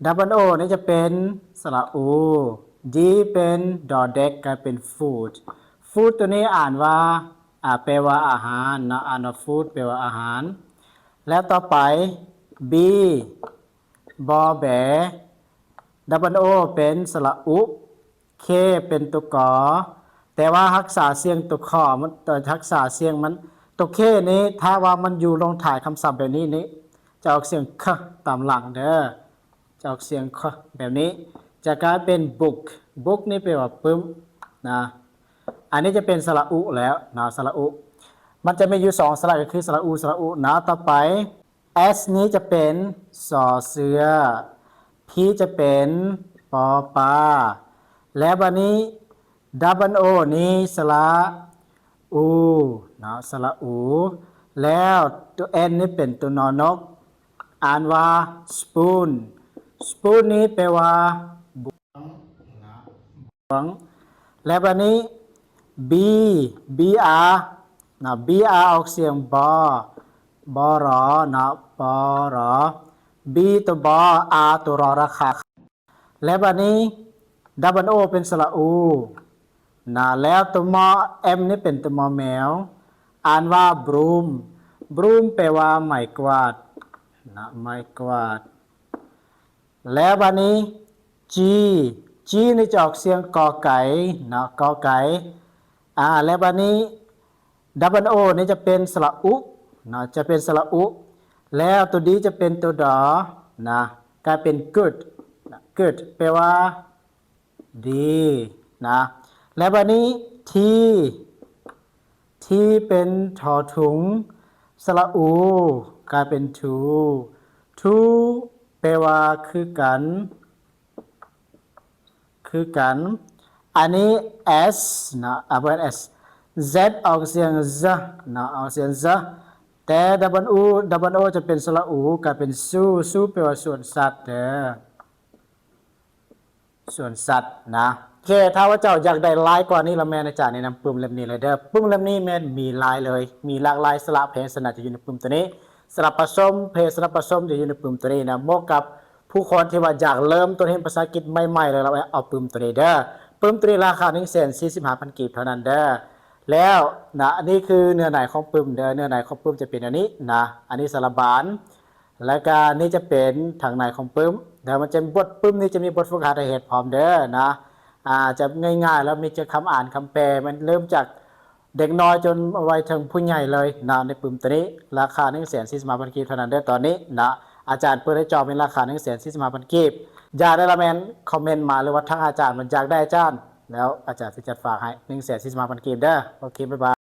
ดับเบิลโอนี่จะเป็นสระอูดีเป็นดอเด็กกลายเป็นฟูดฟูดตัวนี้อ่านว่าแปลว่าอาหารนะอ่านว่าฟูดแปลว่าอาหารแล้วต่อไป B บอแบดับเบิลโอเป็นสระอุเคเป็นตัวกอแต่ว่ารักษาเสียงตัวขอมันรักษาเสียงมันตัวเคนี้ถ้าว่ามันอยู่ลงถ่ายคำศัพท์แบบนี้จะออกเสียงคตามหลังเด้อจะออกเสียงคแบบนี้จะกลายเป็น book book นี่แปลว่าปึ้มนะอันนี้จะเป็นสระอุแล้วนะสระอุมันจะมีอยู่2สระก็คือสระอุนะต่อไป S นี้จะเป็นสอเสือ P จะเป็นปอปลาและวันนี้ดับเบิลโอนี้สระอูนะสระอูแล้วตัว N นี่เป็นตัวนอนกอ่านว่า spoon spoon นี้แปลว่าบวงและวันนี้ B BR นะ BR ออกเสียงบอรอนะบอรอ B ตัวบอ R ตัวรอราคาและวันนี้ดับเบิลโอเป็นสระอูนะแล้วตัวมอ M นี่เป็นตัวมอแมวอ่านว่า broom broom แปลว่าไม้กวาดนะไม้กวาดแล้ววันนี้ G นี่จะออกเสียงกอไก่นะกอไก่แล้ววันนี้ดับเบิลโอนี่จะเป็นสระอุนะจะเป็นสระอุแล้วตัวดีจะเป็นตัวดอนะกลายเป็น good good แปลว่าดีนะและวันนี้ T เป็นทอถุงสระอูกลายเป็น to แปลว่าคือกันอันนี้ S นะเป็น S Z ออกเสียง Z นะออกเสียง Z แต่ดับเบิลโอจะเป็นสระอูกลายเป็นซูแปลว่าส่วนสัตว์เด้อส่วนสัตว์นะโอเคถ้าว่าเจ้าอยากได้ลายกว่านี้ละแม่นะจ๊ะในนำปึ้มเล่มนี้เลยเด้อปึ้มเล่มนี้แม่มีลายเลยมีหลากหลายสระเพลงสนัดจะอยู่ในปึ้มตัวนี้สระผสมเพลงสระผสมจะอยู่ในปึ้มตัวนี้นะเหมาะกับผู้คนที่ว่าอยากเริ่มต้นเรียนภาษาอังกฤษใหม่ๆเลยเราเอาปึ้มตัวนี้เด้อปึ้มตัวนี้ราคา 145,000 กีบเท่านั้นเด้อแล้วนะอันนี้คือเนื้อในของปึ้มเด้อเนื้อในของปึ้มจะเป็นอันนี้นะอันนี้สระบานและก็นี่จะเป็นทางในของปึ้มเดี๋ยวมันจะบทปึ้มนี้จะมีบทฝึกหัดเหตุพร้อมเด้อนะจะง่ายๆแล้วมีจะคำอ่านคำแปลมันเริ่มจากเด็กน้อยจนวัยถึงผู้ใหญ่เลยนะในปึ้มตัวนี้ราคา 145,000 กีบเท่านั้นเด้อตอนนี้นะอาจารย์เปิดให้จองเป็นราคา 145,000 กีบอยากได้ละแมนคอมเมนต์มาหรือว่าทางอาจารย์มันอยากได้อาจารย์แล้วอาจารย์จะจัดฝากให้ 145,000 กีบเด้อโอเคบ๊ายบาย